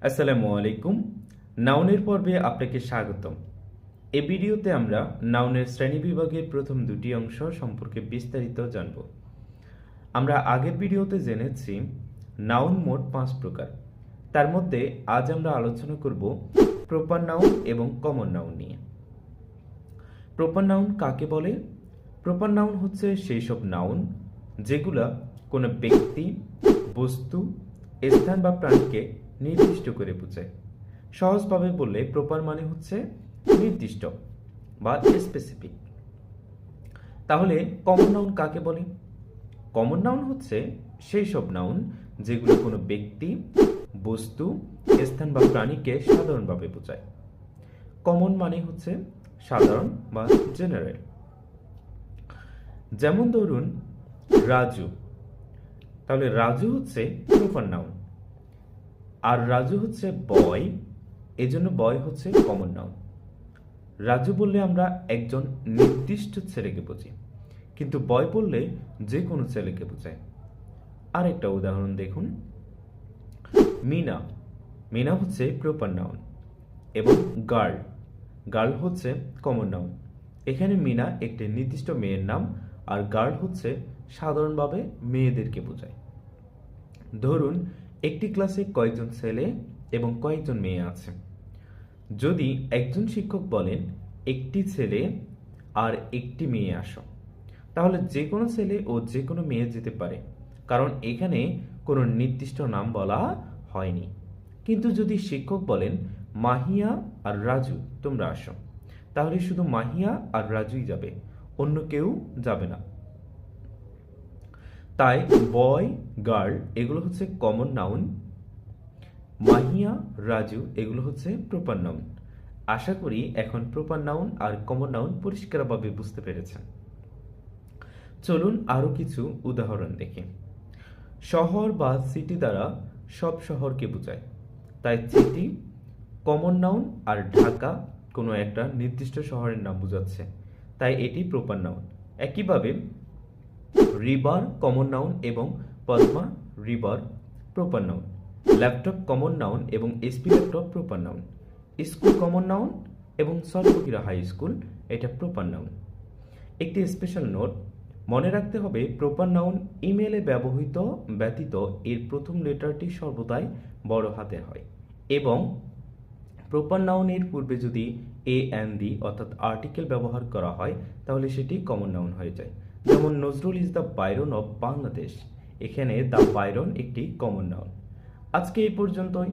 আসসালামু আলাইকুম। নাউনের পর্বে আপনাকে স্বাগতম। এই ভিডিওতে আমরা নাউনের শ্রেণীবিভাগের প্রথম দুটি অংশ সম্পর্কে বিস্তারিত জানব। আমরা আগের ভিডিওতে জেনেছি নাউন মোট 5 প্রকার। তার মধ্যে আজ আমরা আলোচনা করব প্রপার নাউন এবং কমন নাউন নিয়ে। প্রপার নাউন কাকে বলে? প্রপার নাউন হচ্ছে সেই সব নাউন যেগুলা কোনো ব্যক্তি, বস্তু, স্থান বা প্রাণীকে নির্দিষ্ট করে বোঝায়। সহজভাবে বললে প্রপার মানে হচ্ছে নির্দিষ্ট বা স্পেসিফিক। তাহলে কমন নাউন কাকে বলে? কমন নাউন হচ্ছে সেই সব নাউন যেগুলো কোনো ব্যক্তি, বস্তু, স্থান বা প্রাণীকে সাধারণভাবে বোঝায়। কমন মানে হচ্ছে সাধারণ বা জেনারেল। যেমন ধরুন রাজু, তাহলে রাজু হচ্ছে প্রপার নাউন। আর রাজু হচ্ছে বয়, এজন্য বয় হচ্ছে কমন নাউন। রাজু বললে আমরা একজন নির্দিষ্ট ছেলেকে বুঝি, কিন্তু বয় বললে যে কোনো ছেলেকে বোঝায়। আরেকটা উদাহরণ দেখুন, মিনা, মিনা হচ্ছে প্রপার নাউন। এবং গার্ল, গার্ল হচ্ছে কমন নাউন। এখানে মিনা একটি নির্দিষ্ট মেয়ের নাম, আর গার্ল হচ্ছে সাধারণভাবে মেয়েদেরকে বোঝায়। ধরুন একটি ক্লাসে কয়েকজন ছেলে এবং কয়েকজন মেয়ে আছে। যদি একজন শিক্ষক বলেন একটি ছেলে আর একটি মেয়ে আসো, তাহলে যে কোনো ছেলে ও যে কোনো মেয়ে যেতে পারে, কারণ এখানে কোনো নির্দিষ্ট নাম বলা হয়নি। কিন্তু যদি শিক্ষক বলেন মাহিয়া আর রাজু তোমরা আসো, তাহলে শুধু মাহিয়া আর রাজুই যাবে, অন্য কেউ যাবে না। তাই বয়, গার্ল এগুলো হচ্ছে কমন নাউন, মাহিয়া, রাজু এগুলো হচ্ছে প্রপার নাউন। আশা করি এখন প্রপার নাউন আর কমন নাউন পরিষ্কারভাবে বুঝতে পেরেছেন। চলুন আরো কিছু উদাহরণ দেখি। শহর বা সিটি দ্বারা সব শহরকে বোঝায়, তাই সিটি কমন নাউন, আর ঢাকা কোনো একটা নির্দিষ্ট শহরের নাম বোঝাচ্ছে, তাই এটি প্রপার নাউন। একইভাবে রিভার কমন নাউন এবং Padma river proper noun. Laptop common noun এবং SP laptop proper noun. School common noun এবং সর্বকিরা হাই স্কুল এটা প্রপার নাউন। একটি স্পেশাল নোট, মনে রাখতে হবে প্রপার নাউন ইমেলে ব্যবহৃত ব্যতীত এর প্রথম লেটারটি সর্বদাই বড় হাতের হয়, এবং প্রপার নাউনের পূর্বে যদি এ এন দি অর্থাৎ আর্টিকেল ব্যবহার করা হয় তাহলে সেটি কমন নাউন হয়ে যায়। যেমন Nazrul is the Byron of Bangladesh, এখানে দ্য বাইরন একটি কমন নাউন। আজকে এই পর্যন্তই।